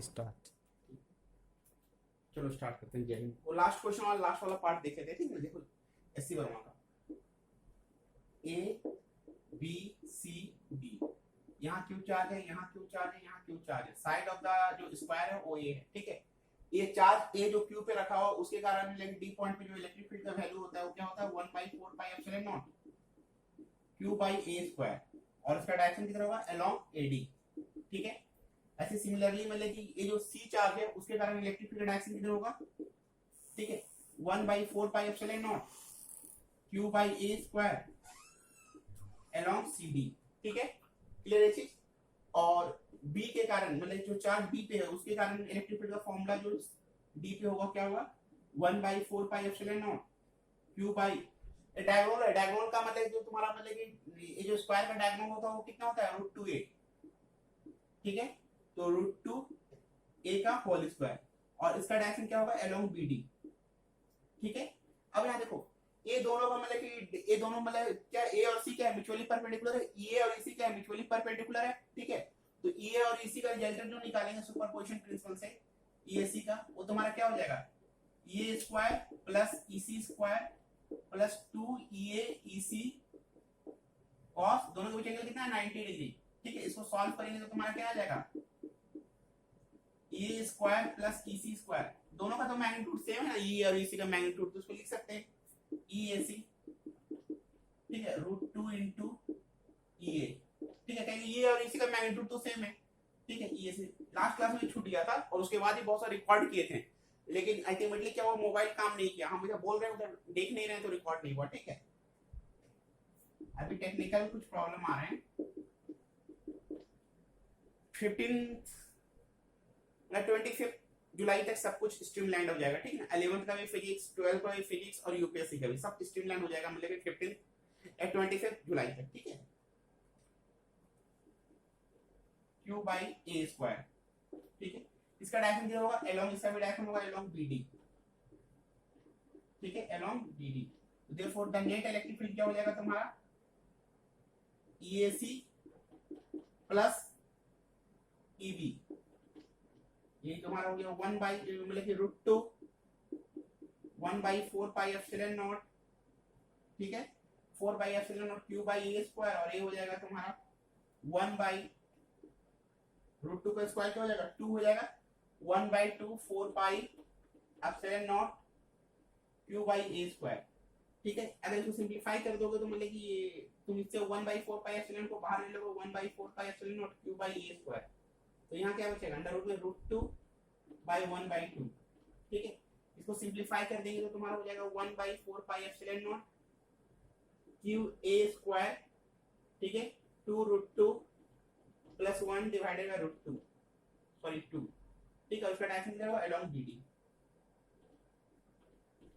Start. चलो start करते हैं। जय हिंद। वो लास्ट क्वेश्चन वाला लास्ट वाला पार्ट देखे थे, ठीक है। देखो एससी वर्मा का ए बी सी डी, यहाँ क्यू चार्ज है, यहाँ क्यू चार्ज है, यहाँ क्यू चार्ज है। साइड ऑफ द जो स्क्वायर है वो ए है, ठीक है। ये चार्ज ए जो क्यू पे रखा हुआ उसके कारण डी पॉइंट पे जो इलेक्ट्रिक फील्ड का वैल्यू होता है वो क्या होता है 1/4 pi epsilon naught q by a square, और इसका डायरेक्शन कितना होगा अलोंग एडी, ठीक है। ऐसे सिमिलरली मतलब कि ये जो सी चार्ज है उसके कारण इलेक्ट्रिक फील्ड डायरेक्शन कितना होगा, ठीक है, 1/4 pi epsilon naught q by a square along c d, ठीक है। क्लियर है चीज। और बी के कारण मतलब जो चार्ज बी पे है उसके कारण इलेक्ट्रिक फील्ड का फॉर्मूला जो डी पे होगा क्या होगा 1/4 pi epsilon naught q by diagonal है। डायगोनल का मतलब जो तुम्हारा मतलब कि ये जो स्क्वायर का डायगोनल होता है वो कितना होता है √2a, ठीक है। तो √2a का होल स्क्वायर, और इसका डायरेक्शन क्या होगा अलोंग BD, ठीक है। अब यहाँ देखो ये दोनों का मतलब कि ये दोनों मतलब क्या ए और सी क्या है म्यूचुअली परपेंडिकुलर है, ई और ईसी क्या है म्यूचुअली परपेंडिकुलर है, ठीक है। तो ई और ईसी का रिजल्टेंट जो निकालेंगे सुपरपोजिशन प्रिंसिपल से ईएसी का, वो तुम्हारा क्या हो जाएगा A square plus EC square plus 2EA EC cos, दोनों के बीच एंगल कितना है 90 डिग्री, ठीक है। इसको सॉल्व करेंगे तो तुम्हारा क्या आ जाएगा A square plus EC square, दोनों का तो मैग्नीट्यूड सेम है ना, ई और ईसी का मैग्नीट्यूड, तो उसको लिख सकते हैं EAC, ठीक है, √2 इंटू EA, ठीक है। कहेंगे ये और इसी का मैग्नीट्यूड तो सेम है, ठीक है। EAC लास्ट क्लास में छूट गया था और उसके बाद ही बहुत सारे रिकॉर्ड किए थे, लेकिन अल्टीमेटली क्या वो मोबाइल काम नहीं किया, हम मुझे बोल रहे हैं उधर देख नहीं रहे तो रिकॉर्ड नहीं हुआ, ठीक है। अभी टेक्निकल कुछ प्रॉब्लम आ रहे हैं। 25 जुलाई तक सब कुछ स्ट्रीमलाइन हो जाएगा, ठीक है। 11th का भी फिजिक्स, 12th का भी फिजिक्स और यूपीएससी का भी सब स्ट्रीमलाइन हो जाएगा मतलब 25 जुलाई तक, ठीक है। क्यू बाई ए स्क्वायर, ठीक है। इसका डायरेक्शन क्या होगा अलोंग, इसका भी डायरेक्शन होगा अलोंग BD, ठीक है, along BD। Therefore the net electric field क्या हो जाएगा तुम्हारा EAC प्लस EB, ये तुम्हारा हो गया 1 बाई मतलब कि √2 1/4 पाई एप्सिलॉन नॉट, ठीक है, 4 by epsilon naught q by a square, और ये हो जाएगा तुम्हारा 1 बाई √2 का स्क्वायर क्या हो जाएगा 2 हो जाएगा 1/2 4 पाई epsilon naught q by a square, ठीक है। अगर इसको सिंपलीफाई कर दोगे तो मतलब कि ये तुम इससे 1/4 पाई एप्सिलॉन को बाहर ले लोगे 1/4 pi epsilon naught q by a square, तो यहाँ क्या बचेगा अंडर रूट में √2 बाई 1/2, ठीक है। इसको सिंपलीफाई कर देंगे तो तुम्हारा हो जाएगा 1/4 pi epsilon naught Q A square, ठीक है, 2√2 प्लस 1 डिवाइडेड बाय √2 सॉरी 2, ठीक है। उसका डायरेक्शन क्या होगा अलोंग BD,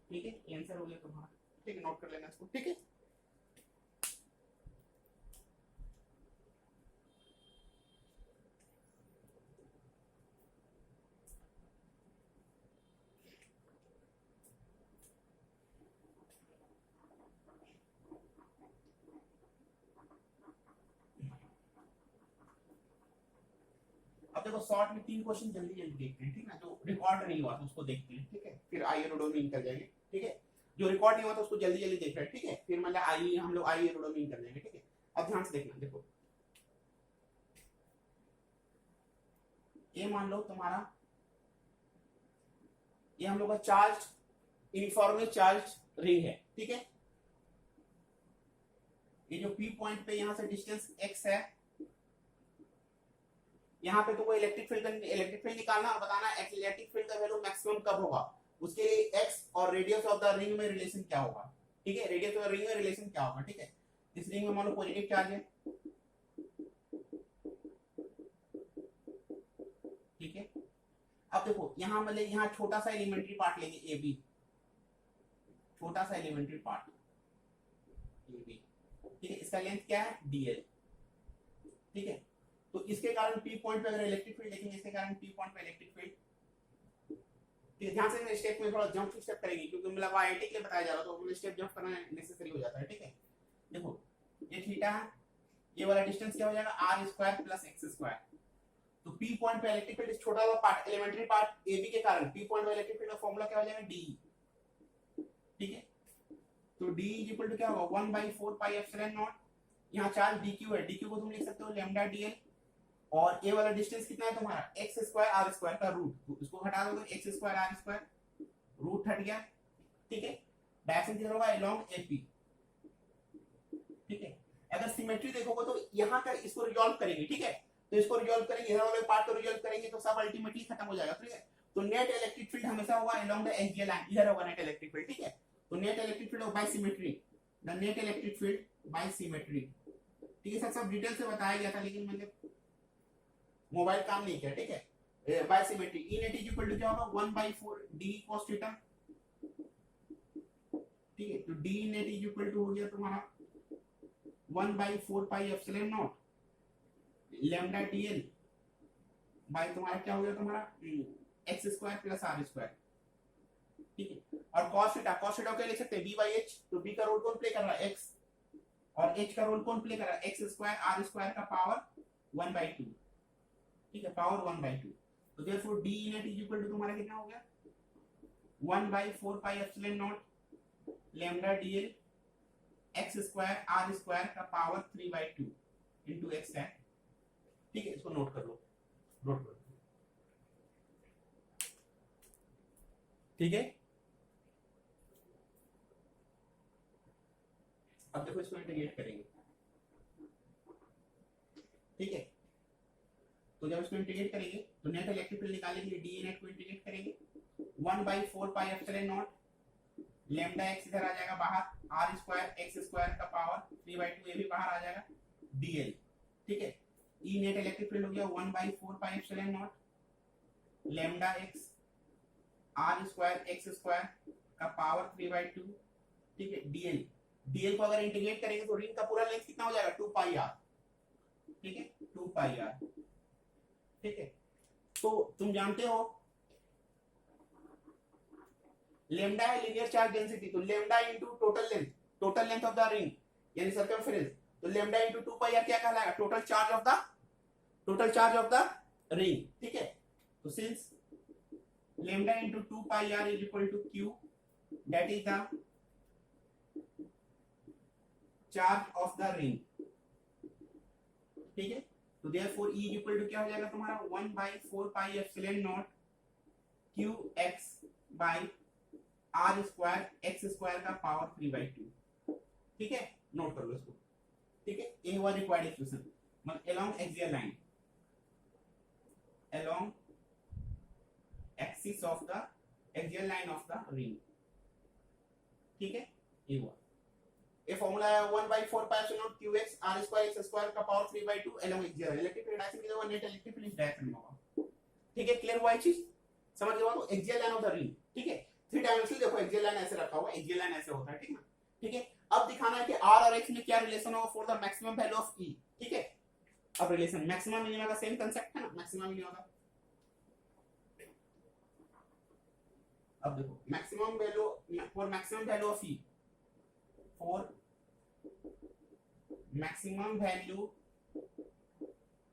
ठीक है। ये आंसर हो गया तुम्हारा, ठीक है, नोट कर लेना इसको, ठीक है। अब देखो शॉर्ट में 3 क्वेश्चन जल्दी जल्दी देखते हैं, ठीक है। जो रिकॉर्ड नहीं हुआ तो उसको देखते हैं, ठीक है, फिर आइए रोडोमिन कर जाएंगे, ठीक है। जो रिकॉर्ड नहीं हुआ तो उसको जल्दी जल्दी देख रहे हैं, ठीक है, फिर मतलब आइए हम लोग आइए रोडोमिन कर जाएंगे, ठीक है। अब ध्यान से देखना, देखो ये मान लो तुम्हारा ये हम लोग का चार्ज यूनिफॉर्मली चार्ज रिंग है, ठीक है। ये जो P पॉइंट पे यहाँ से डिस्टेंस x है, यहाँ पे तो वो इलेक्ट्रिक फील्ड निकालना और बताना इलेक्ट्रिक फील्ड का वैल्यू मैक्सिमम कब होगा, उसके लिए x और रेडियस ऑफ द रिंग में रिलेशन क्या होगा, ठीक है। रेडियस ऑफ द रिंग में रिलेशन क्या होगा, ठीक है। इस रिंग में मान लो पॉजिटिव चार्ज है, ठीक है। अब देखो यहाँ मतलब यहाँ छोटा सा एलिमेंट्री पार्ट लेंगे AB, छोटा सा एलिमेंट्री पार्ट AB, ठीक है। इसका लेंथ क्या है DL, ठीक है। तो इसके कारण P पॉइंट पे अगर इलेक्ट्रिक फील्ड देखेंगे, इसके कारण P पॉइंट पे इलेक्ट्रिक फील्ड, ठीक है। ध्यान से स्टेप में थोड़ा जंप स्टेप करेंगे क्योंकि मतलब आईआईटी के लिए बताया जा रहा है तो स्टेप जंप करना नेसेसरी हो जाता है, ठीक है। देखो ये थीटा है, ये वाला डिस्टेंस क्या हो जाएगा r² + x², तो पी पॉइंट पे इलेक्ट्रिक फील्ड, इस छोटा सा part elementary part a b के कारण पी पॉइंट पे इलेक्ट्रिक फील्ड का फॉर्मूला क्या हो जाएगा, डी। ठीक है, तो डी इज इक्वल टू क्या होगा, 1/4 पाई एप्सिलॉन नॉट, यहाँ चार्ज dq है, dq को तुम लिख सकते हो लैम्डा dl, और ए वाला डिस्टेंस कितना है तुम्हारा x स्क्वायर r स्क्वायर का रूट, तो इसको हटा दो तो x square r square, root हट गया। ठीक है, डायरेक्शन किधर होगा, अलोंग AP। ठीक है, अगर सिमेट्री देखोगे तो यहाँ का इसको रिजॉल्व करेंगे। ठीक है, तो इसको रिजॉल्व करेंगे, इधर वाले पार्ट को रिजॉल्व करेंगे तो सब अल्टीमेटली खत्म हो जाएगा। ठीक है, तो नेट इलेक्ट्रिक फील्ड हमेशा होगा अलोंग द एक्सियल लाइन, इधर होगा नेट इलेक्ट्रिक फील्ड। ठीक है, तो net electric field by symmetry, the net electric field by symmetry. ठीक है, सब डिटेल से बताया गया था लेकिन मैंने मोबाइल काम नहीं किया। ठीक है, by symmetry e net is equal to क्या होगा, 1/4 d cos थीटा। ठीक है, तो d net is equal to हो गया तुम्हारा 1/4 pi epsilon naught lambda dl by तुम्हारा क्या हो गया तुम्हारा x square plus r square. ठीक है, और cos थीटा क्या लिख सकते हैं, b by h, तो b का रोल कौन प्ले कर रहा है, x, और h का रोल कौन प्ले कर रहा है, x स्क्वायर r स्क्वायर का पावर 1/2। ठीक है, पावर 1/2, तो therefore d net is equal to तुम्हारा कितना हो गया, 1/4 pi epsilon naught lambda dl x square r square का पावर 3/2 इनटू x है। ठीक है, इसको नोट कर लो, नोट कर लो। ठीक है, अब देखो इसको इंटीग्रेट करेंगे। ठीक है, तो जब इसको इंटीग्रेट करेंगे तो नेट इलेक्ट्रिक फील्ड निकालने के लिए डी नेट को इंटीग्रेट करेंगे, 1/4 pi epsilon naught lambda x इधर आ जाएगा बाहर, r स्क्वायर x स्क्वायर का पावर 3/2 ये भी बाहर आ जाएगा dl। ठीक है, ई नेट इलेक्ट्रिक फील्ड हो गया 1/4 pi epsilon naught lambda x r square x square का पावर 3/2। ठीक है, dl को अगर इंटीग्रेट करेंगे तो रिंग का पूरा लेंथ कितना हो जाएगा, 2 पाई r। ठीक है, 2 पाई r। ठीक है, तो तुम जानते हो लैम्डा है लीनियर चार्ज डेंसिटी, तो lambda into total length of the ring यानी सर्कमफेरेंस, तो लैम्डा इनटू 2 पाई r क्या कहलाएगा, total charge of the ring. ठीक है, तो since lambda into 2 pi r is equal to q, that is the charge of the ring. ठीक है, तो देयरफॉर E इक्वल टू क्या हो जाएगा तुम्हारा 1/4 pi epsilon naught qx by r square x square का पावर 3/2। ठीक है, नोट कर लो इसको। ठीक है, ये हुआ रिक्वायर्ड इक्वेशन, मतलब along axial line, along axis of the axial line of the ring. ठीक है, ये हुआ, ये फॉर्मूला है 1/4 pi epsilon naught qx r square x square का power 3/2 along axial electric field direction की जगह नेट इलेक्ट्रिक फील्ड डायरेक्शन में होगा। ठीक है, क्लियर हुआ ये चीज, समझ गए हो, axial line of the ring. ठीक है, 3 डायमेंशनल देखो एक्सियल लाइन ऐसे रखा हुआ है, एक्सियल लाइन ऐसे होता है। ठीक है, ठीक है, अब दिखाना है कि r और x में क्या रिलेशन होगा for the maximum value of E। ठीक है, अब रिलेशन मैक्सिमम मिनिमम का सेम कांसेप्ट है ना, मैक्सिमम मिनिमम का। अब देखो maximum value for maximum value of E, for maximum value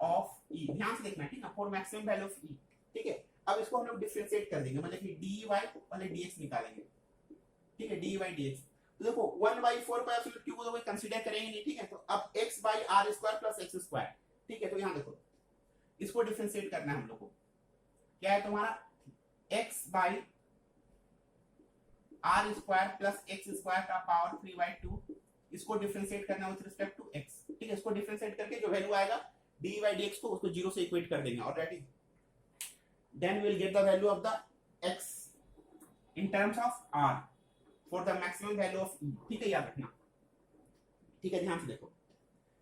of E, ध्यान से देखना। ठीक है, for maximum value of E। ठीक है, अब इसको हम लोग डिफरेंशिएट कर देंगे, मतलब कि dy वाले dx निकालेंगे। ठीक है, dy dx, तो देखो 1/4 पाई एप्सिलॉन q को तो कोई कंसीडर करेंगे नहीं। ठीक है, तो अब x by r square plus x square. ठीक है, तो यहाँ देखो इसको डिफरेंशिएट करना है हम लोग को, क्या है तुम्हारा x by r square plus x square का पावर 3/2, इसको डिफरेंशिएट करना है विद रिस्पेक्ट टू x। ठीक है, इसको डिफरेंशिएट करके जो वैल्यू आएगा dy dx को उसको 0 से इक्वेट कर देंगे, और that is then we will get the value of the x in terms of r for the maximum value of E। ठीक है, याद रखना। ठीक है, ध्यान से देखो,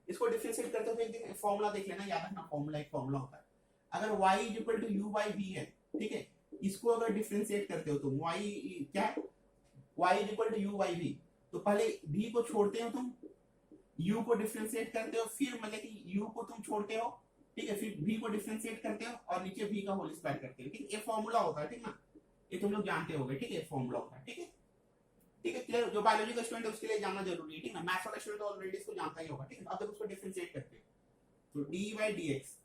इसको डिफरेंशिएट करते हो तो एक फॉर्मूला देख लेना, याद रखना फॉर्मूला एक फॉर्मूला होता है, अगर y is equal to u by v है। ठीक है, इसको अगर डिफरेंशिएट करते हो तुम y क्या है, y is equal to u by v, तो पहले v को छोड़ते हो तुम, u को डिफरेंशिएट करते हो, फिर मतलब कि u को तुम छोड़ते हो। ठीक है, फिर v को डिफरेंशिएट करते हो और नीचे v का होल स्क्वायर करते हो। ठीक है, ये फॉर्मूला होता है। ठीक ना, ये तुम लोग जानते होगे। ठीक है, फॉर्मूला होता है। ठीक है, ठीक है, क्लियर, जो बायोलॉजी का स्टूडेंट है उसके लिए जानना जरूरी है। ठीक है, मैथ्स वाला स्टूडेंट ऑलरेडी इसको जानता ही होगा। ठीक है, अब तक उसको डिफरेंशिएट करते हैं, तो dy by dx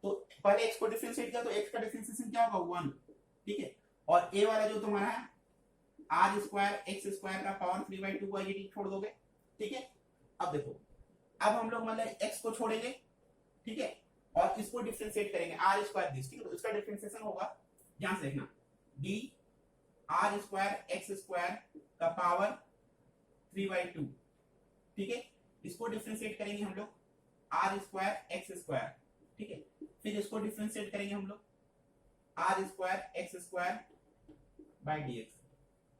तो पहले x को डिफरेंशिएट किया तो x का डिफरेंशिएशन क्या होगा 1, ठीक है। और a वाला जो तुम्हारा है आर स्क्वायर एक्स स्क्वायर का पावर 3/2 को आईडी छोड़ दोगे, ठीक है। अब देखो, अब हम लोग मतलब x को छोड़ेंगे, ठीक है, और इसको डिफरेंशिएट करेंगे आर स्क्वायर दिस, ठीक है। तो इसका डिफरेंशिएशन होगा, ध्यान से देखना, d r square x square का पावर 3/2, ठीक है। इसको डिफरेंशिएट करेंगे हम लोग आर स्क्वायर एक्स स्क्वायर, ठीक है। फिर इसको डिफरेंशिएट करेंगे हम लोग r square x square by dx,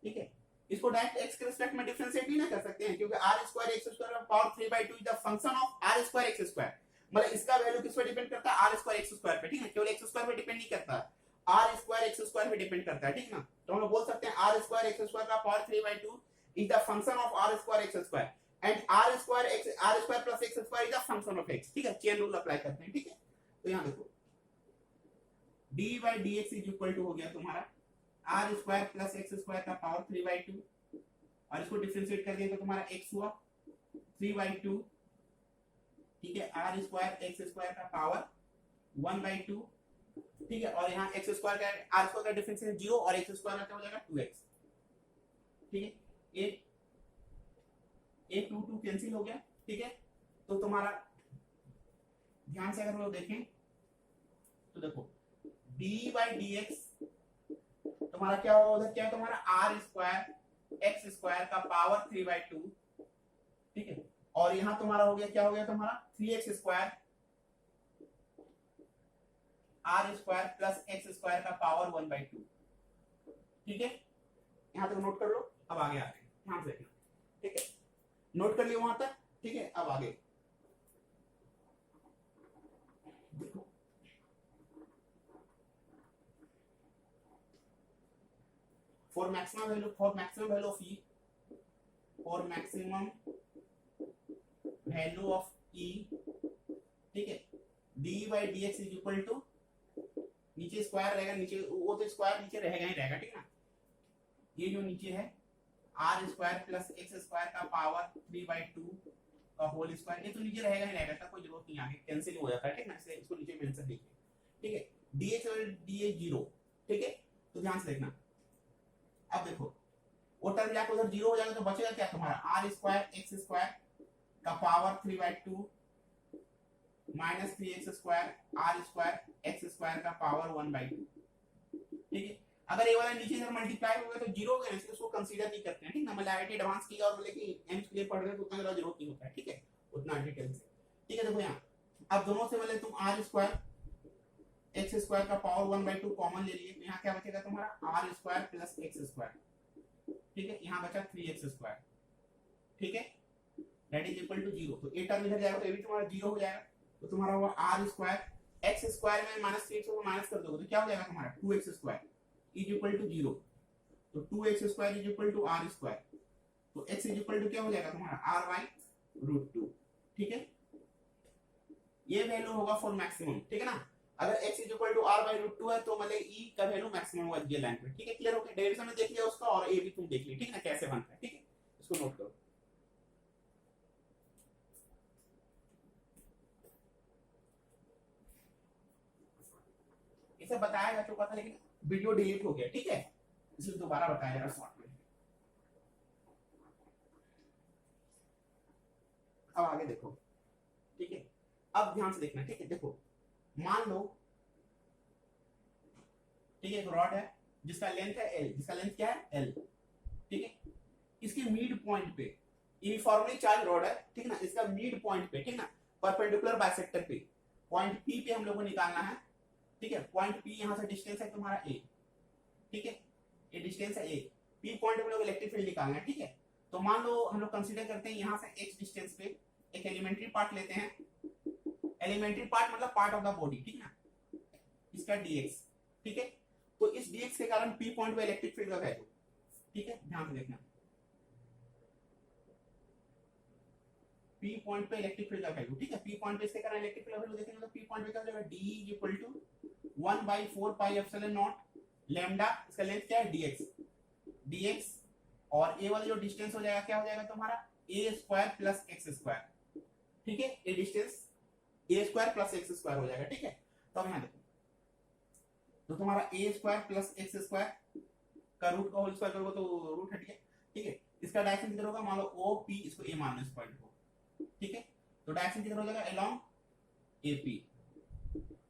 ठीक है। इसको डायरेक्ट x के रिस्पेक्ट में डिफरेंशिएट नहीं ना कर सकते हैं, क्योंकि आर स्क्वायर एक्स स्क्वायर का power 3/2 is the function of r square x square. मतलब इसका वैल्यू किस पे डिपेंड करता है, आर स्क्वायर एक्स स्क्वायर पे, ठीक है। केवल एक्स स्क्वायर पे डिपेंड नहीं करता, आर स्क्वायर एक्स स्क्वायर पे डिपेंड करता है, ठीक ना। तो हम लोग बोल सकते हैं आर स्क्वायर एक्स स्क्वायर का power 3/2 is the function of r square x square and r square plus x square is the function of x, ठीक है। चेन रूल अप्लाई करते हैं, ठीक है। तो यहां देखो d/dx इज इक्वल टू हो गया तुम्हारा r square plus x square का पावर 3/2, और इसको डिफरेंशिएट कर दिया तो तुम्हारा x हुआ 3/2, ठीक है। आर स्क्वायर एक्स स्क्वायर का पावर 1/2, ठीक है। और यहाँ एक्स स्क्वायर का आर स्क्वायर का डिफरेंशिएशन 0 और एक्स स्क्वायर का हो जाएगा 2x, ठीक है। एक 2 कैंसिल हो गया, ठीक है। तो तुम्हारा ध्यान से अगर लोग देखें तो देखो d/dx तुम्हारा क्या होगा, उधर क्या है तुम्हारा आर स्क्वायर एक्स स्क्वायर का पावर 3/2, ठीक है। और यहां तुम्हारा हो गया, क्या हो गया तुम्हारा 3x square r square plus x square का पावर 1/2, ठीक है। यहां तक नोट कर लो, अब आगे आते हैं, ध्यान से देखना, ठीक है। नोट कर लियो वहां तक, ठीक है। अब आगे देखो, for maximum value of e, for maximum value of e, ठीक है, d/dx इज इक्वल टू, नीचे स्क्वायर रहेगा, नीचे वो तो स्क्वायर नीचे रहेगा ही रहेगा, ठीक है ना। ये जो नीचे है r square plus x square का पावर 3/2 का होल स्क्वायर, ये तो नीचे रहेगा ही रहेगा, इसका कोई जरूरत नहीं, आगे कैंसिल हो जाता है, ठीक है ना। इसलिए इसको नीचे मेंशन देखिए, ठीक है। dx और dx 0, ठीक है। तो ध्यान से देखना, अब देखो वो टर्म जाकर उधर 0 हो जाएगा तो बचेगा क्या तुम्हारा आर स्क्वायर एक्स स्क्वायर का power 3/2 minus 3x square r square x square का पावर 1/2, ठीक है। अगर ये वाला नीचे इधर मल्टीप्लाई हो गया तो 0 हो गया, इसलिए उसको कंसीडर नहीं करते हैं, ठीक ना। मतलब आईआईटी एडवांस किया और लेकिन एम्स क्लियर पढ़ रहे हो तो उतना जरूरत नहीं होता है, ठीक है, उतना डिटेल से, ठीक है। देखो यहाँ अब दोनों से मतलब तुम आर स्क्वायर एक्स स्क्वायर का पावर 1/2 कॉमन ले लिए, यहाँ क्या बचेगा तुम्हारा r square plus x square, ठीक है। यहाँ बचा 3x स्क्वायर, ठीक है, दैट इज इक्वल टू 0। तो ए टर्म इधर जाएगा तो ये भी तुम्हारा 0 हो जाएगा, तो तुम्हारा हुआ आर स्क्वायर एक्स स्क्वायर में माइनस 3x को माइनस कर दोगे तो क्या हो जाएगा तुम्हारा 2x स्क्वायर इज इक्वल टू 0। तो 2x स्क्वायर is equal to r square, तो x इज इक्वल टू क्या हो जाएगा तुम्हारा r/√2, ठीक है। ये वैल्यू होगा फॉर मैक्सिमम, ठीक है ना। अगर x is equal to r/√2 है तो मतलब e का वैल्यू मैक्सिमम होगा ये लाइन पे, ठीक है। क्लियर हो गया, डेरिवेशन में देख लिया उसका और a भी तुम देख लिया, ठीक है ना, कैसे बनता है, ठीक है। इसको नोट करो, इसे बताया जा चुका था लेकिन वीडियो डिलीट हो गया, ठीक है, इसलिए दोबारा बताया जा रहा शॉर्ट में। अब आगे देखो, ठीक है। अब ध्यान से देखना, ठीक है। देखो मान लो, ठीक है, एक रॉड है जिसका लेंथ है l, जिसका लेंथ क्या है l, ठीक है। इसके मिड पॉइंट पे यूनिफॉर्मली चार्ज रॉड है, ठीक है ना। इसका मिड पॉइंट पे, ठीक है ना, परपेंडिकुलर बाइसेक्टर पे पॉइंट p पे हम लोग को निकालना है, ठीक है। पॉइंट p यहां से डिस्टेंस है तुम्हारा a, ठीक है, ये डिस्टेंस है a, p पॉइंट पे हम लोग इलेक्ट्रिक फील्ड निकालना है, ठीक है। तो मान लो हम लोग कंसीडर करते हैं यहां से x डिस्टेंस पे एक एलिमेंट्री पार्ट लेते हैं, एलिमेंट्री पार्ट मतलब पार्ट ऑफ द बॉडी, ठीक है ना, इसका dx, ठीक है। तो इस dx के कारण p पॉइंट पे इलेक्ट्रिक फील्ड का वैल्यू, ठीक है, ध्यान से देखना, p पॉइंट पे इलेक्ट्रिक फील्ड का वैल्यू, ठीक है। p पॉइंट पे इसके कारण इलेक्ट्रिक फील्ड का वैल्यू देखेंगे तो p पॉइंट पे क्या हो जाएगा d is equal to 1/4 pi epsilon naught lambda, इसका लेंथ क्या है dx, और a वाला जो डिस्टेंस हो जाएगा क्या हो जाएगा तुम्हारा a square plus x square, ठीक है। ये distance a square plus x square हो जाएगा, ठीक है। तब यहाँ देखो तो तुम्हारा ए स्क्वायर प्लस एक्स स्क्वायर का रूट का होल स्क्वायर करोगे तो रूट हट गया, ठीक है। इसका डायरेक्शन किधर होगा, मान लो ओ पी, इसको ए मान लो इस पॉइंट को, ठीक है। तो डायरेक्शन किधर हो जाएगा, अलोंग ए पी,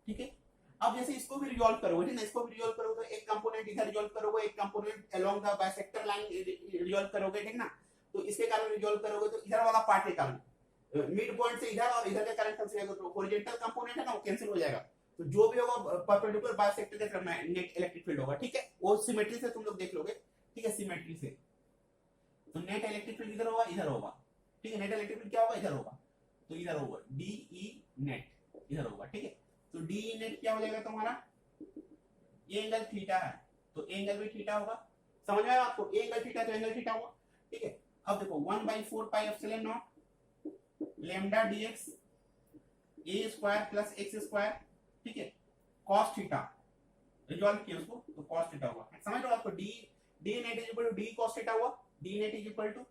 ठीक है। अब जैसे इसको भी रिजॉल्व करोगे, ठीक है, इसको भी रिजॉल्व करोगे तो एक कंपोनेंट इधर रिजॉल्व करोगे, एक component along the bisector line resolve करोगे, ठीक ना। तो इसके कारण रिजॉल्व करोगे तो इधर वाला पार्ट के कारण मिड पॉइंट से इधर और इधर का करंट कैंसिल होगा, तो हॉरिजॉन्टल कंपोनेंट है ना वो कैंसिल हो जाएगा। तो जो भी होगा परपेंडिकुलर बाइसेक्टर के नेट इलेक्ट्रिक फील्ड होगा, ठीक है। वो सिमेट्री से तुम लोग देख लोगे, ठीक है, सिमेट्री से। तो नेट इलेक्ट्रिक फील्ड इधर होगा, इधर होगा, ठीक है। नेट इलेक्ट्रिक फील्ड क्या होगा, इधर होगा, तो इधर होगा डी ई नेट इधर होगा, ठीक है। तो डी ई नेट क्या हो जाएगा तुम्हारा, ये एंगल थीटा है तो एंगल भी थीटा होगा, समझ में आया आपको, एंगल थीटा तो एंगल थीटा होगा, ठीक है। अब देखो 1/4 pi epsilon naught lambda dx a square plus x square, ठीक है, cos थीटा रिजॉल्व किया उसको तो cos थीटा हुआ, समझ लो आपको। D D net is equal to D cos theta हुआ, D net is equal to,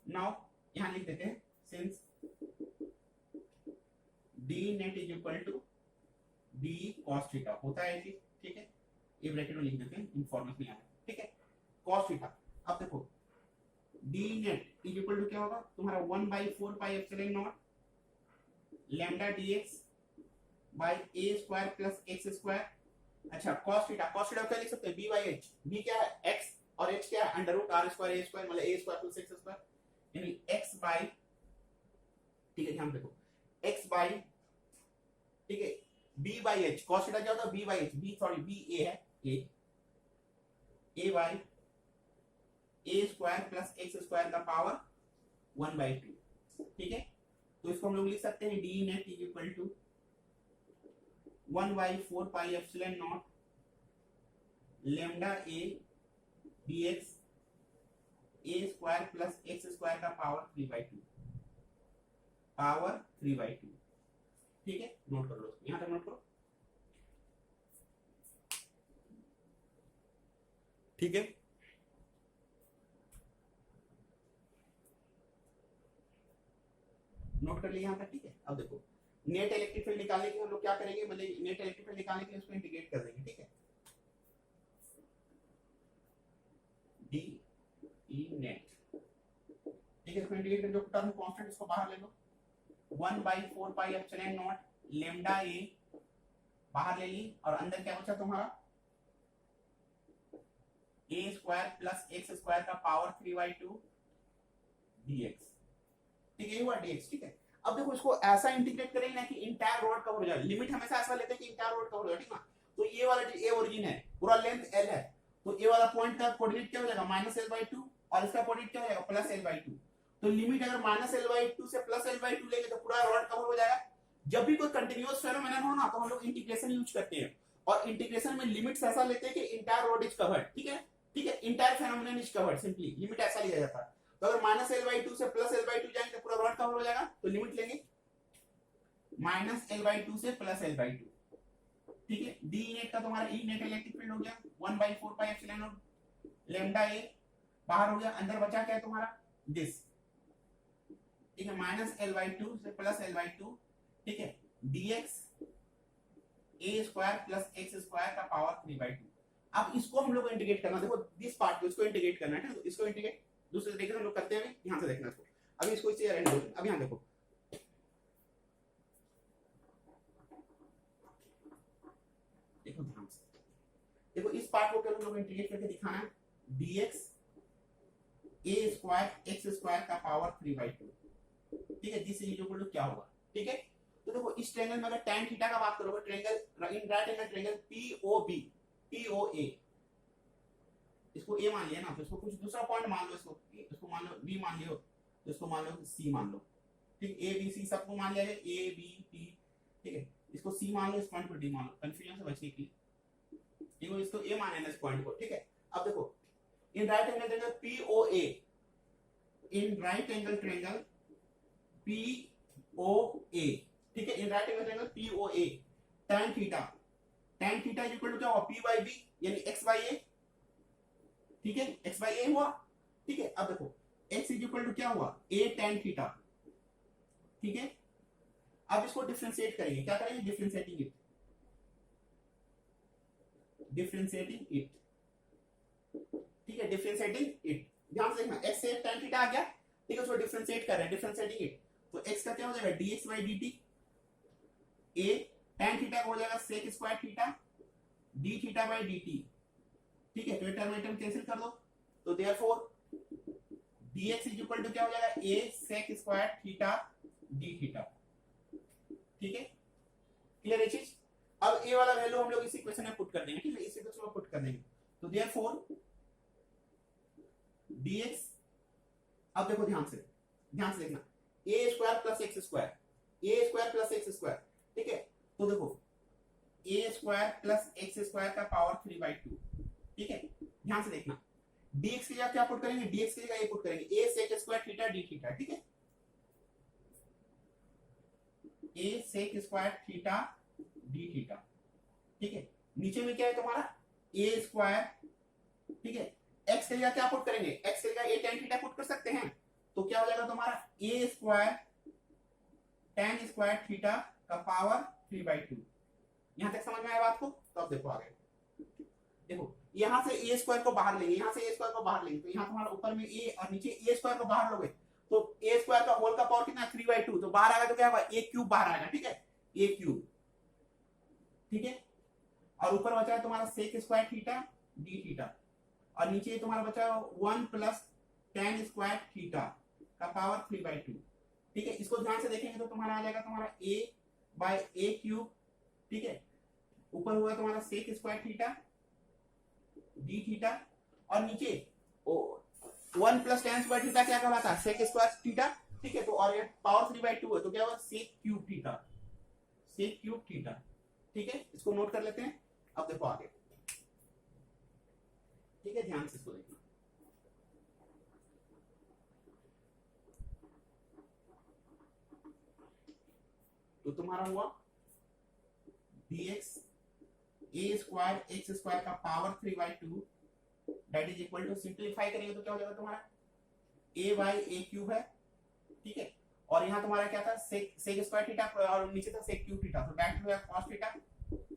now यहां लिख देते हैं since D net is equal to D cos theta होता है चीज, ठीक है। ये ब्रैकेट में लिख देते हैं, इनफॉर्मेशन यहाँ है, ठीक है, cos थीटा। अब देखो d net is equal to क्या होगा तुम्हारा 1/4 pi epsilon naught lambda dx by a square plus x square. अच्छा cos थीटा, cos थीटा क्या लिख सकते हैं, b बाय h, b क्या है x और h क्या है under root r square a square, मतलब a square plus x square, यानी x बाय, ठीक है ध्यान देखो x बाय, ठीक है, b by h, cos theta क्या होता है b by h, b sorry b a है a by a square plus x square का पावर 1/2, ठीक है। तो इसको हम लोग लिख सकते हैं d net is equal to 1/4 pi epsilon naught lambda a dx a square plus x square का पावर 3/2, पावर 3/2, ठीक है। नोट कर लो, यहां तक नोट करो, ठीक है। नोट कर लिया यहां तक, ठीक है। अब देखो नेट इलेक्ट्रिक फील्ड निकालने के लिए हम लोग क्या करेंगे, मतलब नेट इलेक्ट्रिक फील्ड निकालने के लिए उसको इंटीग्रेट कर देंगे, ठीक है। डी ई नेट, ठीक है, इसको इंटीग्रेट करके जो टर्म कांस्टेंट इसको बाहर ले लो, 1/4 पाई एप्सिलॉन नॉट लैम्डा ए बाहर ले ली, और अंदर क्या बचा तुम्हारा ए स्क्वायर प्लस एक्स स्क्वायर का पावर 3/2 dx, ठीक है, ये हुआ dx, ठीक है। अब देखो इसको ऐसा इंटीग्रेट करेंगे ना कि इंटायर रॉड कवर हो जाए, लिमिट हमेशा ऐसा लेते हैं कि इंटायर रॉड कवर हो जाए, ठीक ना। तो ये वाला ए ओरिजिन है, पूरा लेंथ l है, तो ए वाला पॉइंट का कोऑर्डिनेट क्या हो जाएगा -l/2 और इसका कोऑर्डिनेट क्या हो जाएगा +l/2। तो लिमिट अगर -l/2 से +l/2 लेंगे तो पूरा रॉड कवर हो जाएगा। जब भी कोई कंटीन्यूअस फेनोमेनन हो ना तो हम लोग इंटीग्रेशन यूज करते हैं, और इंटीग्रेशन में लिमिट्स ऐसा लेते हैं कि इंटायर रॉड इज कवर्ड, ठीक है, ठीक है, entire phenomenon is covered, simply limit ऐसा लिया जाता है। तो अगर -l/2 से +l/2 जाएंगे तो पूरा रॉड कवर हो जाएगा, तो लिमिट लेंगे -l/2 से +l/2, ठीक है। डी नेट का तुम्हारा ई नेट इलेक्ट्रिक फील्ड हो गया 1/4 पाई एप्सिलॉन नॉट लैम्डा ए बाहर हो गया, अंदर बचा क्या है तुम्हारा दिस, ठीक है, -l/2 से +l/2, ठीक है, dx a square plus x square का पावर 3/2। अब इसको हम लोग इंटीग्रेट करना, देखो दिस पार्ट को इसको इंटीग्रेट करना है, तो इसको इंटीग्रेट दूसरे तरीके से हम लोग करते हैं, यहां से देखना इसको। अभी इसको इसे रहने दो, अब यहां देखो, देखो ध्यान से देखो, इस पार्ट को हम लोग इंटीग्रेट करके दिखाना है, dx a square x square का पावर 3/2, ठीक है, दिस इज इक्वल टू क्या होगा, ठीक है। तो देखो इस ट्रायंगल में अगर tan थीटा का बात करोगे, triangle in right angle triangle POB POA, इसको a मान लिया ना, तो इसको कुछ दूसरा पॉइंट मान लो, इसको मान लो b मान लियो, तो इसको मान लो c मान लो, ठीक, a b c सबको मान लिया है, a b t, ठीक है, इसको c मान लो, इस पॉइंट को d मान लो, कंफ्यूजन से बचने के लिए, ठीक है, इसको a मान लेना इस पॉइंट को, ठीक है। अब देखो in right angle triangle POA, in right angle triangle POA, ठीक है, in right angle triangle POA tan theta is equal to क्या होगा p by b, यानी x by a, ठीक है, x by a हुआ, ठीक है। अब देखो x इज इक्वल टू क्या हुआ a tan थीटा, ठीक है। अब इसको डिफरेंशिएट करेंगे, क्या करेंगे, डिफरेंशिएटिंग इट, डिफरेंशिएटिंग इट, ठीक है, डिफरेंशिएटिंग इट, ध्यान से देखना x से tan थीटा आ गया, ठीक है, उसको डिफरेंशिएट कर रहे हैं, डिफरेंशिएटिंग इट, तो x का क्या हो जाएगा dx by dt, a tan theta हो जाएगा sec square theta d theta by dt, ठीक है, तो टर्म टर्म कैंसिल कर दो, तो therefore dx is equal to क्या हो जाएगा a sec square theta d theta, ठीक है, क्लियर है चीज। अब a वाला वैल्यू हम लोग इस इक्वेशन में पुट कर देंगे, ठीक है, इस इक्वेशन में पुट कर देंगे, तो देयरफॉर dx, अब देखो ध्यान से देखना, a square plus x square, a square plus x square, ठीक है, तो देखो a square plus x square का पावर 3/2, ठीक है, ध्यान से देखना, dx की जगह क्या पुट करेंगे, dx की जगह a पुट करेंगे, a sec square theta d theta, ठीक है, a sec square theta d theta, ठीक है, नीचे में क्या है तुम्हारा a स्क्वायर, ठीक है, x की जगह क्या पुट करेंगे, x की जगह a tan थीटा पुट कर सकते हैं, तो क्या हो जाएगा तुम्हारा a square tan square theta का पावर 3/2, यहां तक समझ में आया बात को, तो अब देखो आगे, देखो यहां से a स्क्वायर को बाहर लेंगे, यहां से a स्क्वायर को बाहर लेंगे, तो यहां तुम्हारा ऊपर में a और नीचे a स्क्वायर को बाहर लोगे, तो a स्क्वायर का होल का पावर कितना है 3/2, तो बाहर आएगा तो क्या होगा a क्यूब बाहर आएगा, ठीक है, a क्यूब, ठीक है, और ऊपर बचा है तुम्हारा sec square theta d theta, और नीचे तुम्हारा बचा 1 प्लस tan स्क्वायर थीटा का पावर 3/2, ठीक है, इसको ध्यान से देखेंगे तो तुम्हारा आ जाएगा तुम्हारा a बाय a क्यूब, ठीक है, ऊपर हुआ तुम्हारा sec square theta d theta, और नीचे 1 प्लस tan स्क्वायर थीटा क्या कहलाता है sec स्क्वायर थीटा, ठीक है, तो और ये पावर 3/2 है, तो क्या होगा sec cube theta, sec cube theta, ठीक है, इसको नोट कर लेते हैं, अब देखो आगे, ठीक है, ध्यान से इसको देखना, तो तुम्हारा हुआ dx a square x square का power 3/2 that is equal to, simplify करेंगे तो क्या हो जाएगा तुम्हारा a बाय a क्यूब है, ठीक है, और यहाँ तुम्हारा क्या था sec स्क्वायर थीटा और नीचे था sec क्यूब थीटा, तो दैट हो जाएगा cos थीटा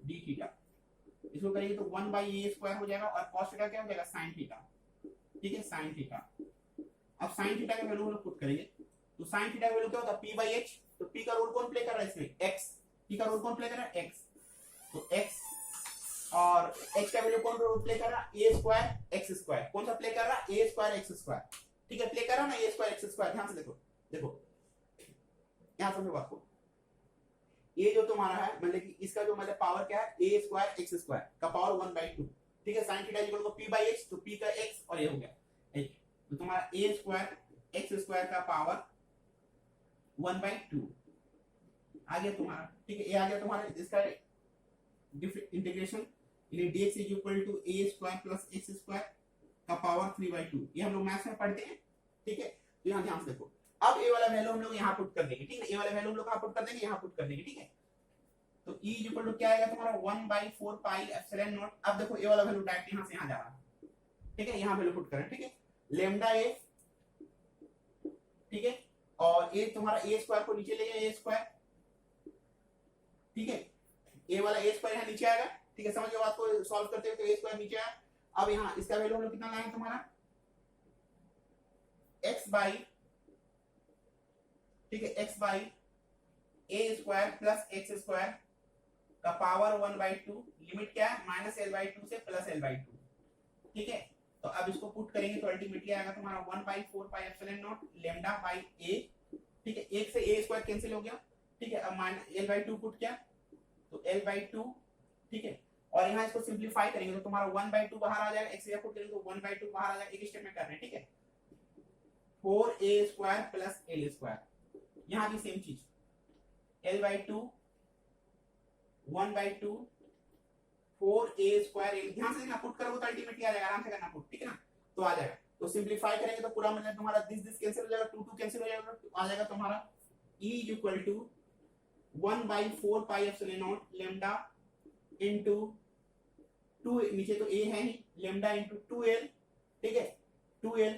d थीटा, इसको करेंगे तो 1 बाय a स्क्वायर हो जाएगा, और cos थीटा क्या हो जाएगा sin थीटा, ठीक है, sin थीटा, अब sin थीटा का वैल्यू हम लोग पुट करेंगे, तो sin थीटा का वैल्यू क्या होता है p बाय h, तो p का रोल कौन प्ले कर रहा है इसमें x, p का रोल कौन प्ले कर रहा है x, तो x, और x का वैल्यू कौन रोल प्ले कर रहा है a स्क्वायर x स्क्वायर, कौन सा प्ले कर रहा है a स्क्वायर x स्क्वायर, ठीक है, प्ले कर रहा है ना a स्क्वायर x स्क्वायर, ध्यान से देखो, देखो यहां समझो बात को, ये जो तुम्हारा है मतलब कि इसका जो मतलब पावर क्या है a स्क्वायर x स्क्वायर का पावर 1/2, ठीक है, sin theta equal to p by h, तो p का x और ये हो गया h, तो तुम्हारा a स्क्वायर x स्क्वायर का पावर 1/2 आ गया तुम्हारा, ठीक है, ये आ गया तुम्हारा, इसका इंटीग्रेशन यानी dx is equal to a square plus x square का पावर 3/2, ये हम लोग मैथ्स में पढ़ते हैं, ठीक है, तो यहां ध्यान से देखो, अब a वाला वैल्यू हम लोग यहां पुट कर देंगे, ठीक है, a वाला वैल्यू हम लोग कहां पुट कर देंगे, यहां पुट कर देंगे, ठीक है, तो e इज इक्वल टू क्या आएगा तुम्हारा 1/4 पाई एप्सिलॉन नॉट, अब देखो a वाला वैल्यू डायरेक्ट यहां से यहां जा रहा है, ठीक है, यहां वैल्यू पुट करें, ठीक है, लैम्डा a, ठीक है, और a तुम्हारा a स्क्वायर को नीचे ले गया a स्क्वायर, ठीक है, a वाला a स्क्वायर यहां नीचे आएगा, ठीक है, समझ गए बात को, सॉल्व करते हुए तो a स्क्वायर नीचे आया, अब यहां इसका वैल्यू हम लोग कितना लाए तुम्हारा x बाई, ठीक है, x by a square plus x square का पावर 1/2, लिमिट क्या है -l/2 से +l/2, ठीक है, तो अब इसको पुट करेंगे तो अल्टीमेटली आएगा तुम्हारा 1/4 pi epsilon naught lambda by a, ठीक है, 1 से a स्क्वायर कैंसिल हो गया, ठीक है, अब -l/2 पुट किया तो l/2, ठीक है, और यहाँ इसको सिंपलीफाई करेंगे तो तुम्हारा 1/2 बाहर आ जाएगा, x से पुट करेंगे तो 1/2 बाहर आ जाएगा, एक स्टेप में कर रहे हैं, ठीक है, 4a square plus l square, यहाँ भी सेम चीज l/2 1/2 4a स्क्वायर, ध्यान से देखना, पुट करोगे तो अल्टीमेटली आ जाएगा, आराम से करना पुट, ठीक है ना, तो आ जाएगा, तो सिंपलीफाई करेंगे तो पूरा मतलब तुम्हारा दिस कैंसिल हो जाएगा, 2 कैंसिल हो जाएगा, तो आ जाएगा तुम्हारा e is equal to 1/4 pi epsilon naught lambda into 2, नीचे तो a है ही, लैम्डा इनटू 2l, ठीक है, 2l,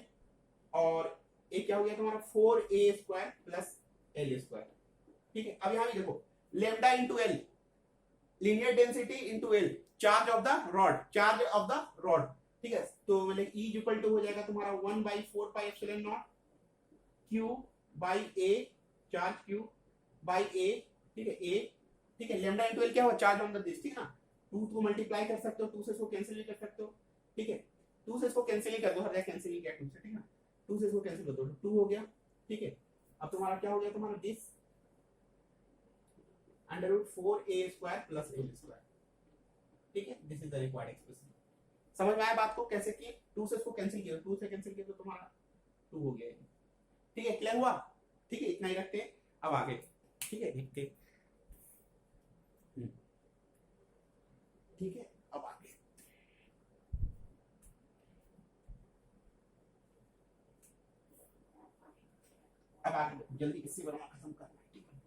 और ये क्या हो गया तुम्हारा 4a square plus l square, ठीक है, अब यहां भी देखो lambda into l, linear density into L, charge of the rod, charge of the rod, ठीक है। तो मतलब E इक्वल टू हो जाएगा तुम्हारा 1/4 pi epsilon not Q by A, charge Q by A, ठीक है A, ठीक है। लैम्डा इनटू एल क्या हुआ, चार्ज ऑन द डिस्क, ठीक है ना। 2 को मल्टीप्लाई कर सकते हो, 2 से इसको कैंसिल भी कर सकते हो, ठीक है। 2 से इसको कैंसिल ही कर दो, हर जगह कैंसिल ही किया 2 से, ठीक है ना। 2 से इसको कैंसिल कर दो, 2 हो गया, ठीक है। अब तुम्हारा क्या हो गया, तुम्हारा दिस √4a² प्लस l², ठीक है। This is the required expression. समझ में आया बात को कैसे किए, 2 से इसको कैंसिल किया, 2 से कैंसिल किया तो तुम्हारा 2 हो गया, ठीक है। क्लियर हुआ, ठीक है। इतना ही रखते हैं, अब आगे, ठीक है, देखते हैं, ठीक है। अब आगे जल्दी इसी वर्मा खत्म करना है, ठीक है।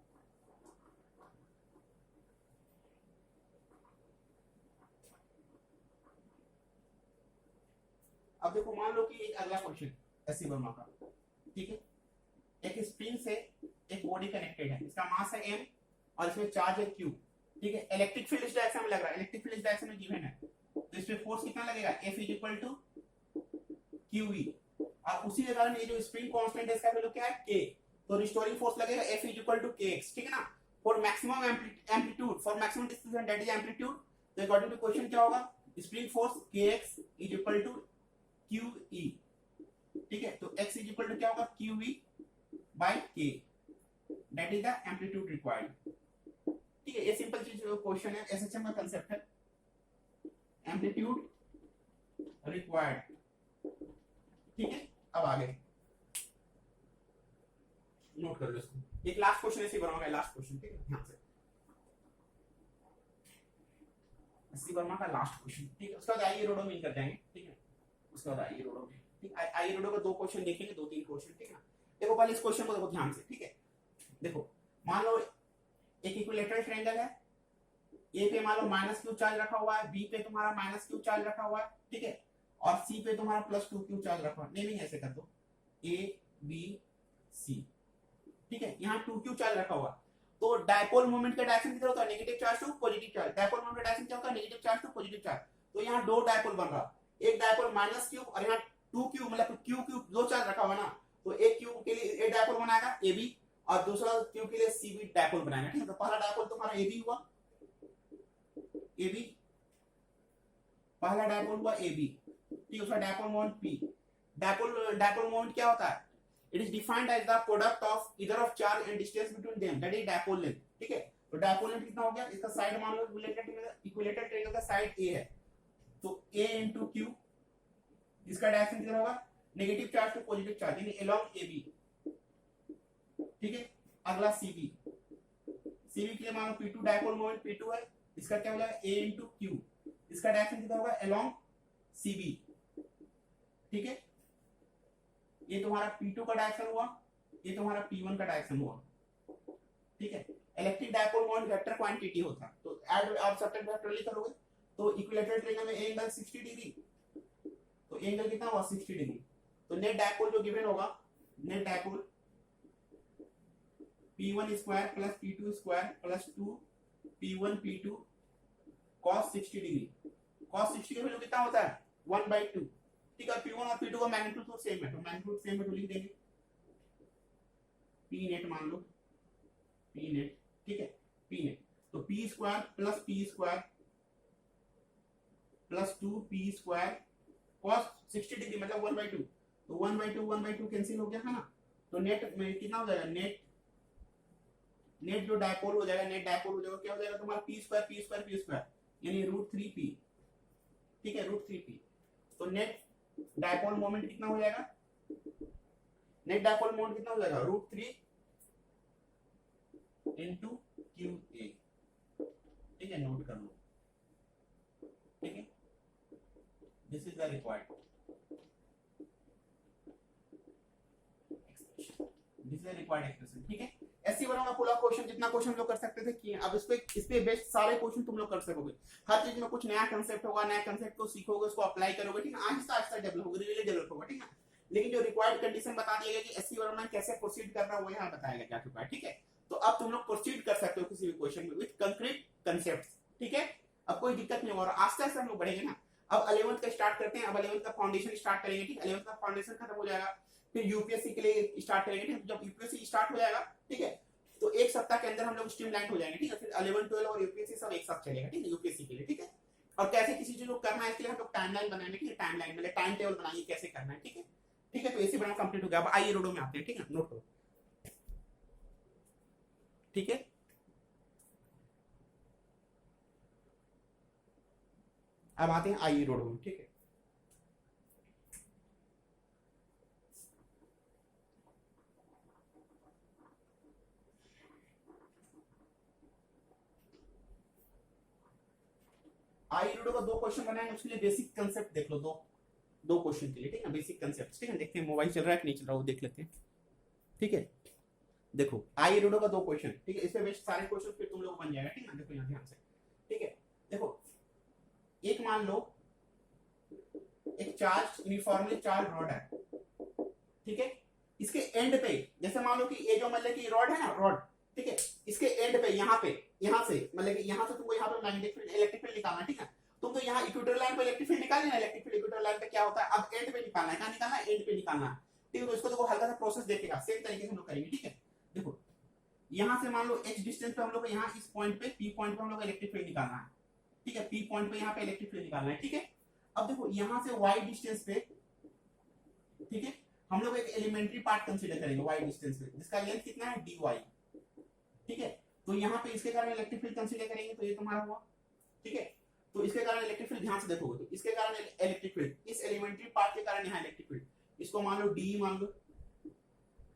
अब देखो, मान लो कि एक अगला क्वेश्चन एसी वर्मा का, ठीक है। एक स्प्रिंग से एक बॉडी कनेक्टेड है, इसका मास है m और इसमें चार्ज है q, ठीक है। इलेक्ट्रिक फील्ड इस डायरेक्शन में लग रहा है, इलेक्ट्रिक फील्ड इस डायरेक्शन में गिवन है, तो इस पे फोर्स कितना लगेगा, F = QE। और उसी के कारण ये जो स्प्रिंग कांस्टेंट है इसका वैल्यू क्या है, k, तो रिस्टोरिंग फोर्स लगेगा F = kx, ठीक है ना। For maximum amplitude, for maximum displacement that is amplitude, तो अकॉर्डिंग टू क्वेश्चन क्या होगा, स्प्रिंग फोर्स kx = QE, ठीक है। तो x = क्या होगा, QE by k, that is the amplitude required, ठीक है। ये सिंपल चीज क्वेश्चन है, एसएचएम का कांसेप्ट है, एम्पलीट्यूड रिक्वायर्ड, ठीक है। अब आगे नोट कर लो इसको, एक लास्ट क्वेश्चन ऐसे बनाऊंगा, लास्ट क्वेश्चन, ठीक है, ध्यान से। अस्सी वर्मा का लास्ट क्वेश्चन, ठीक है। उसके बाद आई रोडो में कर जाएंगे, ठीक है। उसके बाद आई रोडो में, ठीक, आई रोडो का 2 क्वेश्चन देखेंगे, 2-3 क्वेश्चन, ठीक है। देखो पहले इस क्वेश्चन को देखो ध्यान से, ठीक है। देखो मान लो एक इक्विलेटरल ट्रायंगल है, ए पे मान लो -q चार्ज रखा हुआ है, बी पे तुम्हारा -q चार्ज रखा हुआ है, ठीक है। और सी पे तुम्हारा +2q चार्ज रखा हुआ है, नेमिंग ऐसे कर दो, ए बी सी, ठीक है। यहाँ 2q चार्ज रखा हुआ, तो डायपोल मोमेंट का डायरेक्शन किधर होता है, negative charge to positive charge. Dipole moment का डायरेक्शन क्या होता है, negative charge to positive charge. तो यहाँ 2 डायपोल बन रहा, एक डायपोल -q और यहाँ 2q, मतलब q दो चार्ज रखा हुआ ना, तो एक q के लिए एक डायपोल बनाएगा AB और दूसरा q के लिए CB डायपोल बनाएगा, ठीक है। तो पहला डायपोल तुम्हारा AB हुआ, AB, पहला डायपोल हुआ AB, ठीक है। उसका dipole moment P। Dipole moment क्या होता है, it is defined as the product of either of charge and distance between them, that is dipole length, ठीक है। तो डायपोल लेंथ कितना हो गया, इसका साइड मान लो इक्विलेटरल ट्रायंगल का साइड A है, तो A * Q, इसका डायरेक्शन किधर होगा, negative charge to positive charge, यानी अलोंग AB, ठीक है। अगला CB के लिए मान लो P2 डायपोल मोमेंट P2 है, इसका क्या हो जाएगा, A * Q, इसका डायरेक्शन कितना होगा, अलोंग CB, ठीक है। ये तुम्हारा P2 का डायरेक्शन हुआ, ये तुम्हारा P1 का डायरेक्शन हुआ, ठीक है। Electric dipole moment vector quantity होता है, तो ऐड और सब्ट्रैक्ट वेक्टरली करोगे तो इक्विलेटरल ट्रायंगल में एंगल 60 डिग्री, तो एंगल कितना हुआ, 60 डिग्री। तो नेट डायपोल जो गिवन होगा, net dipole P1² + P2² + 2 P1 P2 cos 60 degree, cos 60 का वैल्यू कितना होता है, 1/2, ठीक है। P1 और P2 का मैग्नीट्यूड तो सेम है, तो मैग्नीट्यूड सेम है तो लिख देंगे P नेट, मान लो P नेट, ठीक है। P नेट तो P² + P² + 2P² cos 60 degree मतलब 1/2, तो 1/2 कैंसिल हो गया है ना। तो नेट में कितना हो जाएगा, नेट जो डायपोल हो जाएगा, नेट डायपोल हो जाएगा, क्या हो जाएगा तुम्हारा P² यानी √3P, ठीक है, √3P। तो नेट डायपोल मोमेंट कितना हो जाएगा, नेट डायपोल मोमेंट कितना हो जाएगा, √3 * QA, ठीक है। नोट कर लो, ठीक है। This is the required expression, this is the required expression, ठीक है। ऐसी बनाऊंगा पूरा क्वेश्चन, जितना क्वेश्चन लोग कर सकते थे किए। अब इस पे बेस्ड सारे क्वेश्चन तुम लोग कर सकोगे, हर चीज में कुछ नया कांसेप्ट होगा, नया कांसेप्ट को सीखोगे, उसको अप्लाई करोगे, ठीक है। आहिस्ता आहिस्ता डेवलप होगा, रियली डेवलप होगा, ठीक है। लेकिन जो रिक्वायर्ड कंडीशन बता दिया गया कि एससी वर्मा में कैसे प्रोसीड करना, वो यहाँ बताया गया जा चुका है, ठीक है। तो अब तुम लोग प्रोसीड कर सकते हो किसी भी क्वेश्चन में विद कंक्रीट कंसेप्ट्स, ठीक है, अब कोई दिक्कत नहीं होगा और आस्ते आस्ते हम लोग बढ़ेंगे ना। अब 11th का स्टार्ट करते हैं, अब 11th का फाउंडेशन स्टार्ट करेंगे, ठीक है, 11th का फाउंडेशन खत्म हो जाएगा, फिर यूपीएससी के लिए स्टार्ट करेंगे, ठीक है, जब यूपीएससी स्टार्ट हो जाएगा, ठीक है, तो एक सप्ताह के अंदर हम लोग स्ट्रीमलाइन हो जाएंगे, ठीक है, फिर 11 12 और यूपीएससी सब एक साथ चलेगा, ठीक है, यूपीएससी के लिए, ठीक है। और कैसे किसी चीज को करना है इसके लिए हम लोग टाइमलाइन बनाएंगे, ठीक है, टाइमलाइन मतलब टाइम टेबल बनाएंगे कैसे करना है, ठीक है, ठीक है। तो इसी बना कंप्लीट हो गया। अब आइए रोडो में आते हैं, ठीक है, नोट करो, ठीक है। अब आते हैं आइए रोडो में, ठीक है। आई रोडो का दो क्वेश्चन बनाए, उसके लिए बेसिक कंसेप्ट देख लो, दो दो क्वेश्चन के लिए, ठीक है, बेसिक कंसेप्ट, ठीक है। देखते हैं मोबाइल चल रहा है कि नहीं चल रहा, वो देख लेते हैं, ठीक है। देखो आई रोडो का दो क्वेश्चन, ठीक है, इसमें बेस्ट सारे क्वेश्चन फिर तुम लोग बन जाएगा, ठीक है। देखो यहाँ ध्यान से, ठीक है, देखो एक मान लो एक चार्ज यूनिफॉर्मली चार्ज रॉड है, ठीक है, इसके एंड पे जैसे मान लो कि ये जो मतलब कि रॉड है ना, रॉड, ठीक है, इसके एंड पे यहाँ से मतलब कि यहाँ से तुमको यहाँ पे मैग्नेटिक फील्ड इलेक्ट्रिक फील्ड निकालना है, ठीक है। तुम तो यहाँ इक्वेटर लाइन पे इलेक्ट्रिक फील्ड निकाल लेना, इलेक्ट्रिक फील्ड इक्वेटर लाइन पे क्या होता है, अब एंड पे निकालना है, कहाँ निकालना है, एंड पे निकालना है, ठीक है। तो इसको देखो हल्का सा प्रोसेस देखेगा, सेम तरीके से हम लोग करेंगे, ठीक है। देखो यहाँ से मान लो x डिस्टेंस पे हम लोग यहाँ इस पॉइंट पे P पॉइंट पे हम लोग इलेक्ट्रिक फील्ड निकालना है, ठीक है, P पॉइंट पे यहाँ पे इलेक्ट्रिक फील्ड निकालना है, ठीक है। अब देखो यहाँ से y डिस्टेंस पे, ठीक है, हम लोग एक एलिमेंट्री पार्ट कंसीडर करेंगे y डिस्टेंस पे, जिसका लेंथ कितना है dy, ठीक है। तो यहाँ पे इसके कारण इलेक्ट्रिक फील्ड कंसीडर करेंगे, तो ये तुम्हारा हुआ, ठीक है। तो इसके कारण इलेक्ट्रिक फील्ड ध्यान से देखोगे तो इसके कारण इलेक्ट्रिक फील्ड, इस एलिमेंट्री पार्ट के कारण यहाँ इलेक्ट्रिक फील्ड, इसको मान लो d मान लो,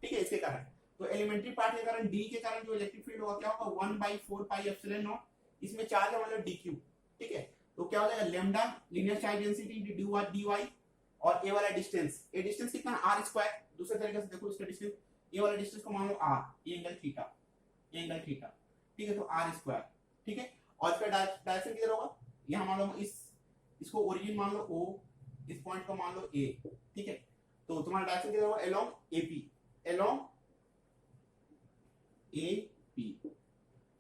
ठीक है, इसके कारण। तो एलिमेंट्री पार्ट के कारण d के कारण जो इलेक्ट्रिक फील्ड होगा क्या होगा 1/4 पाई एप्सिलॉन नॉट, इसमें चार्ज है मतलब dq, ठीक है। तो क्या हो जाएगा lambda linear charge density dy और ए वाला डिस्टेंस, ए डिस्टेंस कितना है r स्क्वायर, दूसरे तरीके से देखो इसका डिस्टेंस, ए वाला डिस्टेंस को मान लो r, ये एंगल थीटा, ये एंगल थीटा, ठीक है, तो r स्क्वायर, ठीक है। और इसका डायरेक्शन किधर होगा, यहाँ मान लो इसको ओरिजिन मान लो o, इस पॉइंट को मान लो a, ठीक है। तो तुम्हारा डायरेक्शन किधर होगा अलोंग AP, अलोंग AP,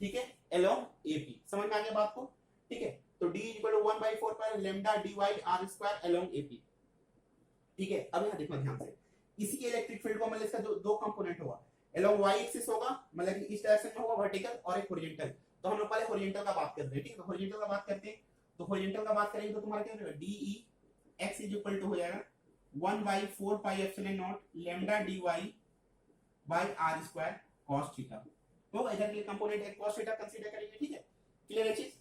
ठीक है, अलोंग AP, समझ में आ गया बात को, ठीक है। तो d = 1/4 पर lambda dy r square along AP, ठीक है। अब यहाँ देखो ध्यान से, इसी इलेक्ट्रिक फील्ड को मतलब इसका जो दो कंपोनेंट होगा, अलोंग y एक्सिस होगा मतलब कि इस डायरेक्शन में होगा वर्टिकल, और एक हॉरिजॉन्टल। तो हम लोग पहले हॉरिजॉन्टल का बात करते हैं, ठीक है। तो हॉरिजॉन्टल का बात करते हैं, तो हॉरिजॉन्टल का बात करेंगे तो तुम्हारा क्या होगा de x = हो जाएगा 1/4 pi epsilon naught lambda dy by r square cos theta, तो इधर के लिए कंपोनेंट एक cos थीटा कंसीडर करेंगे, ठीक है। क्लियर है चीज,